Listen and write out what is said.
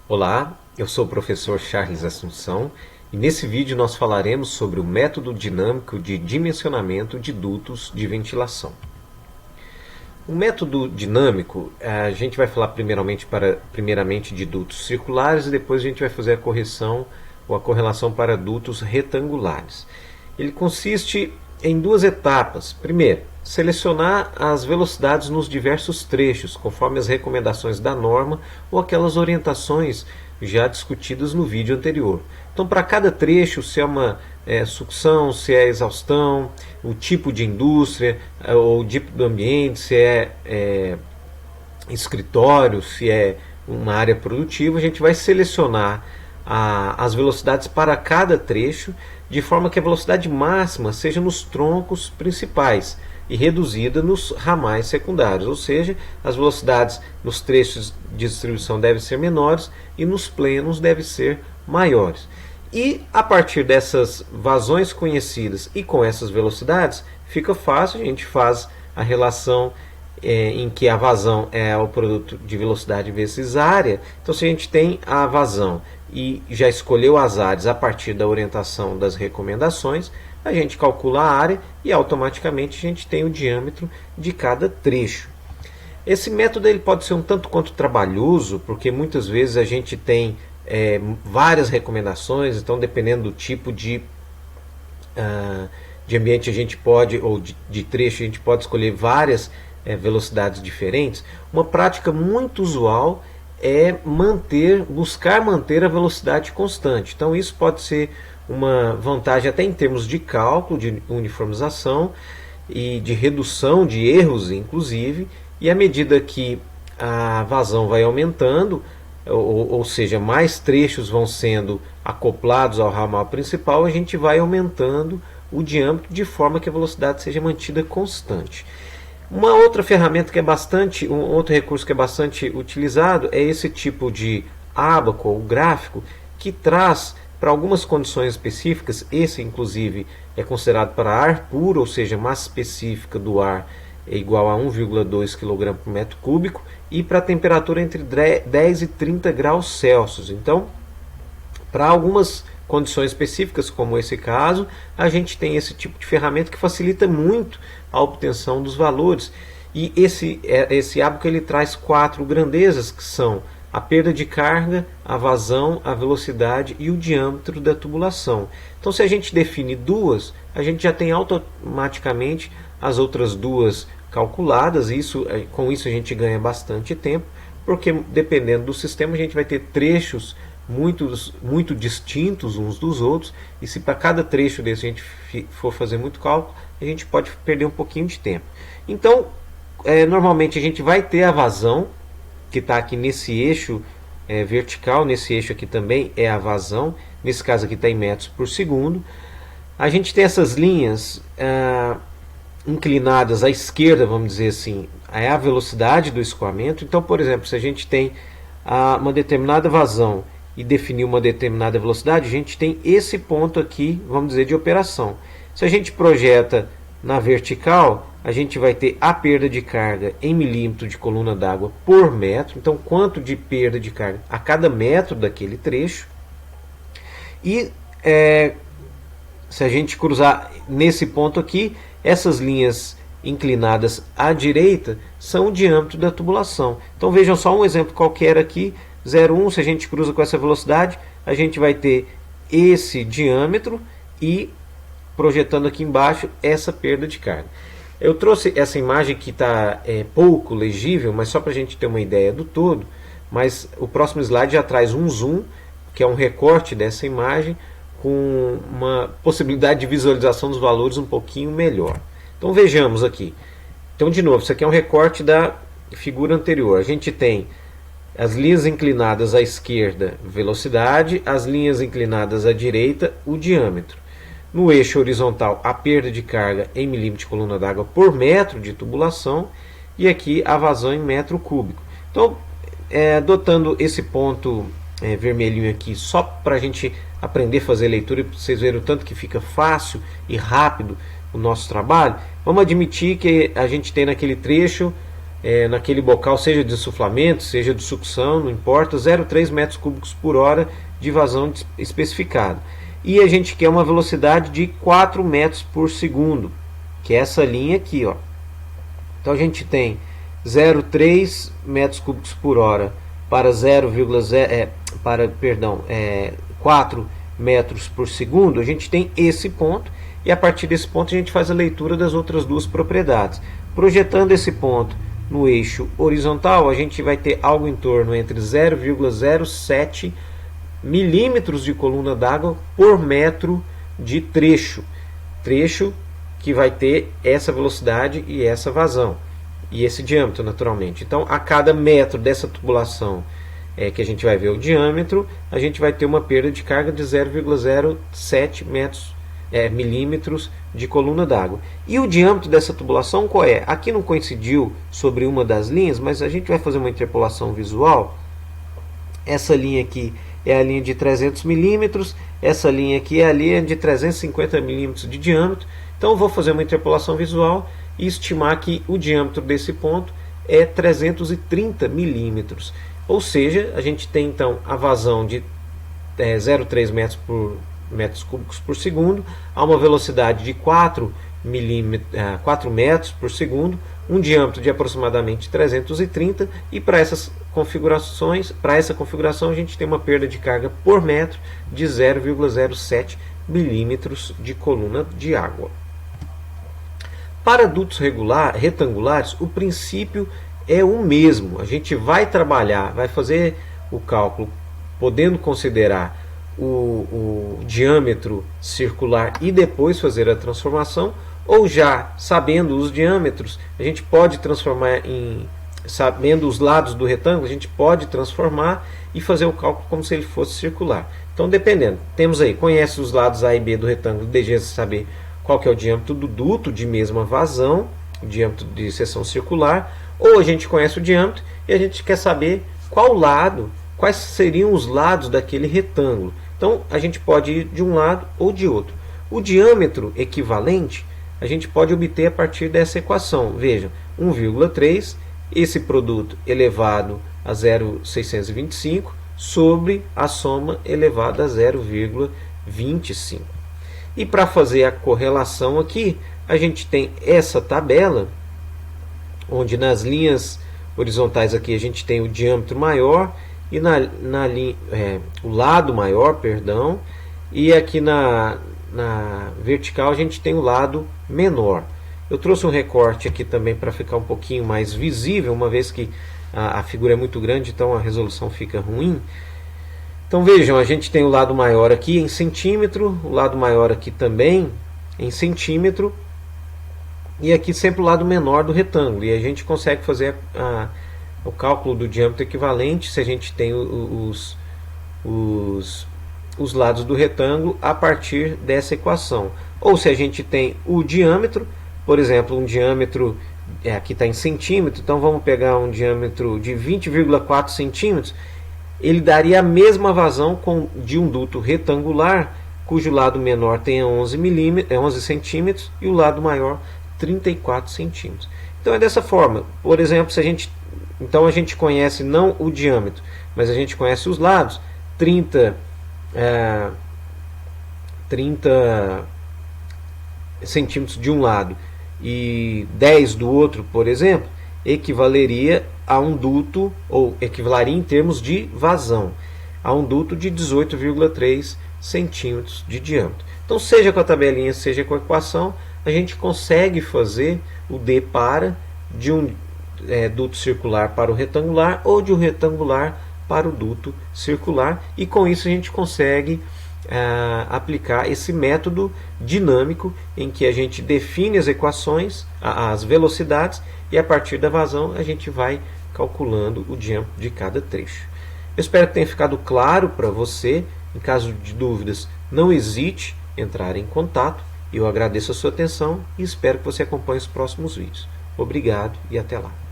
Olá, eu sou o professor Charles Assunção e nesse vídeo nós falaremos sobre o método dinâmico de dimensionamento de dutos de ventilação. O método dinâmico, a gente vai falar primeiramente de dutos circulares e depois a gente vai fazer a correção ou a correlação para dutos retangulares. Ele consiste em duas etapas. Primeiro, selecionar as velocidades nos diversos trechos, conforme as recomendações da norma ou aquelas orientações já discutidas no vídeo anterior. Então, para cada trecho, se é uma sucção, se é exaustão, o tipo de indústria, ou o tipo do ambiente, se é escritório, se é uma área produtiva, a gente vai selecionar as velocidades para cada trecho, de forma que a velocidade máxima seja nos troncos principais e reduzida nos ramais secundários, ou seja, as velocidades nos trechos de distribuição devem ser menores e nos plenos devem ser maiores. E a partir dessas vazões conhecidas e com essas velocidades, fica fácil, a gente faz a relação em que a vazão é o produto de velocidade vezes área. Então, se a gente tem a vazão e já escolheu as áreas a partir da orientação das recomendações, a gente calcula a área e automaticamente a gente tem o diâmetro de cada trecho. Esse método ele pode ser um tanto quanto trabalhoso, porque muitas vezes a gente tem várias recomendações, então dependendo do tipo de ambiente a gente pode, ou de trecho, a gente pode escolher várias velocidades diferentes. Uma prática muito usual é buscar manter a velocidade constante. Então isso pode ser uma vantagem até em termos de cálculo, de uniformização e de redução de erros, inclusive, e à medida que a vazão vai aumentando, ou seja, mais trechos vão sendo acoplados ao ramal principal, a gente vai aumentando o diâmetro de forma que a velocidade seja mantida constante. Uma outra ferramenta que um outro recurso que é bastante utilizado é esse tipo de ábaco ou gráfico que traz para algumas condições específicas. Esse inclusive é considerado para ar puro, ou seja, massa específica do ar é igual a 1,2 kg por metro cúbico, e para temperatura entre 10 e 30 graus Celsius. Então, para algumas condições específicas, como esse caso, a gente tem esse tipo de ferramenta que facilita muito a obtenção dos valores. E esse ábaco ele traz 4 grandezas, que são a perda de carga, a vazão, a velocidade e o diâmetro da tubulação. Então, se a gente define duas, a gente já tem automaticamente as outras duas calculadas. Com isso a gente ganha bastante tempo, porque dependendo do sistema a gente vai ter trechos muito distintos uns dos outros, e se para cada trecho desse a gente for fazer muito cálculo, a gente pode perder um pouquinho de tempo. Então, normalmente a gente vai ter a vazão, que está aqui nesse eixo vertical, nesse eixo aqui também é a vazão, nesse caso aqui está em metros por segundo. A gente tem essas linhas inclinadas à esquerda, vamos dizer assim, é a velocidade do escoamento. Então, por exemplo, se a gente tem uma determinada vazão e definir uma determinada velocidade, a gente tem esse ponto aqui, vamos dizer, de operação. Se a gente projeta na vertical, a gente vai ter a perda de carga em milímetro de coluna d'água por metro. Então, quanto de perda de carga a cada metro daquele trecho. E se a gente cruzar nesse ponto aqui, essas linhas inclinadas à direita são o diâmetro da tubulação. Então, vejam só um exemplo qualquer aqui, 0,1, se a gente cruza com essa velocidade, a gente vai ter esse diâmetro e projetando aqui embaixo essa perda de carga. Eu trouxe essa imagem que está pouco legível, mas só para a gente ter uma ideia do todo. Mas o próximo slide já traz um zoom, que é um recorte dessa imagem, com uma possibilidade de visualização dos valores um pouquinho melhor. Então vejamos aqui. Então, de novo, isso aqui é um recorte da figura anterior. A gente tem as linhas inclinadas à esquerda, velocidade, as linhas inclinadas à direita, o diâmetro. No eixo horizontal, a perda de carga em milímetro de coluna d'água por metro de tubulação, e aqui a vazão em metro cúbico. Então, adotando esse ponto vermelhinho aqui, só para a gente aprender a fazer leitura, e vocês verem o tanto que fica fácil e rápido o nosso trabalho, vamos admitir que a gente tem naquele trecho naquele bocal, seja de insuflamento, seja de sucção, não importa, 0,3 metros cúbicos por hora de vazão especificado. E a gente quer uma velocidade de 4 metros por segundo, que é essa linha aqui, ó. Então a gente tem 0,3 metros cúbicos por hora para 4 metros por segundo. A gente tem esse ponto, e a partir desse ponto a gente faz a leitura das outras duas propriedades. Projetando esse ponto no eixo horizontal, a gente vai ter algo em torno entre 0,07 milímetros de coluna d'água por metro de trecho. Trecho que vai ter essa velocidade e essa vazão. E esse diâmetro, naturalmente. Então, a cada metro dessa tubulação que a gente vai ver o diâmetro, a gente vai ter uma perda de carga de 0,07 milímetros de coluna d'água. E o diâmetro dessa tubulação qual é? Aqui não coincidiu sobre uma das linhas, mas a gente vai fazer uma interpolação visual. Essa linha aqui é a linha de 300 milímetros, essa linha aqui é a linha de 350 milímetros de diâmetro. Então eu vou fazer uma interpolação visual e estimar que o diâmetro desse ponto é 330 milímetros. Ou seja, a gente tem então a vazão de 0,3 metros cúbicos por segundo, a uma velocidade de 4 metros por segundo, um diâmetro de aproximadamente 330, e para essa configuração a gente tem uma perda de carga por metro de 0,07 milímetros de coluna de água. Para dutos retangulares, o princípio é o mesmo. A gente vai trabalhar, vai fazer o cálculo podendo considerar o diâmetro circular e depois fazer a transformação, ou já sabendo os diâmetros, a gente pode transformar sabendo os lados do retângulo, a gente pode transformar e fazer o cálculo como se ele fosse circular. Então, dependendo, temos aí, conhece os lados A e B do retângulo, deseja saber qual que é o diâmetro do duto de mesma vazão, o diâmetro de seção circular, ou a gente conhece o diâmetro e a gente quer saber quais seriam os lados daquele retângulo. Então, a gente pode ir de um lado ou de outro. O diâmetro equivalente a gente pode obter a partir dessa equação. Veja, 1,3, esse produto elevado a 0,625 sobre a soma elevada a 0,25. E para fazer a correlação aqui, a gente tem essa tabela, onde nas linhas horizontais aqui a gente tem o diâmetro maior e o lado maior, perdão, e aqui na vertical a gente tem o lado menor. Eu trouxe um recorte aqui também para ficar um pouquinho mais visível, uma vez que a figura é muito grande, então a resolução fica ruim. Então vejam, a gente tem o lado maior aqui em centímetro, o lado maior aqui também em centímetro, e aqui sempre o lado menor do retângulo. E a gente consegue fazer o cálculo do diâmetro equivalente se a gente tem os lados do retângulo a partir dessa equação. Ou se a gente tem o diâmetro, por exemplo, um diâmetro, aqui está em centímetro, então vamos pegar um diâmetro de 20,4 centímetros, ele daria a mesma vazão de um duto retangular, cujo lado menor tenha 11 centímetros e o lado maior 34 centímetros. Então é dessa forma. Por exemplo, então a gente conhece não o diâmetro, mas a gente conhece os lados. 30 centímetros de um lado e 10 do outro, por exemplo, equivaleria a um duto, ou equivaleria em termos de vazão, a um duto de 18,3 centímetros de diâmetro. Então, seja com a tabelinha, seja com a equação, a gente consegue fazer o D de um duto circular para o retangular, ou de um retangular para o duto circular, e com isso a gente consegue aplicar esse método dinâmico em que a gente define as equações, as velocidades, e a partir da vazão a gente vai calculando o diâmetro de cada trecho. Eu espero que tenha ficado claro para você. Em caso de dúvidas, não hesite em entrar em contato. Eu agradeço a sua atenção e espero que você acompanhe os próximos vídeos. Obrigado e até lá.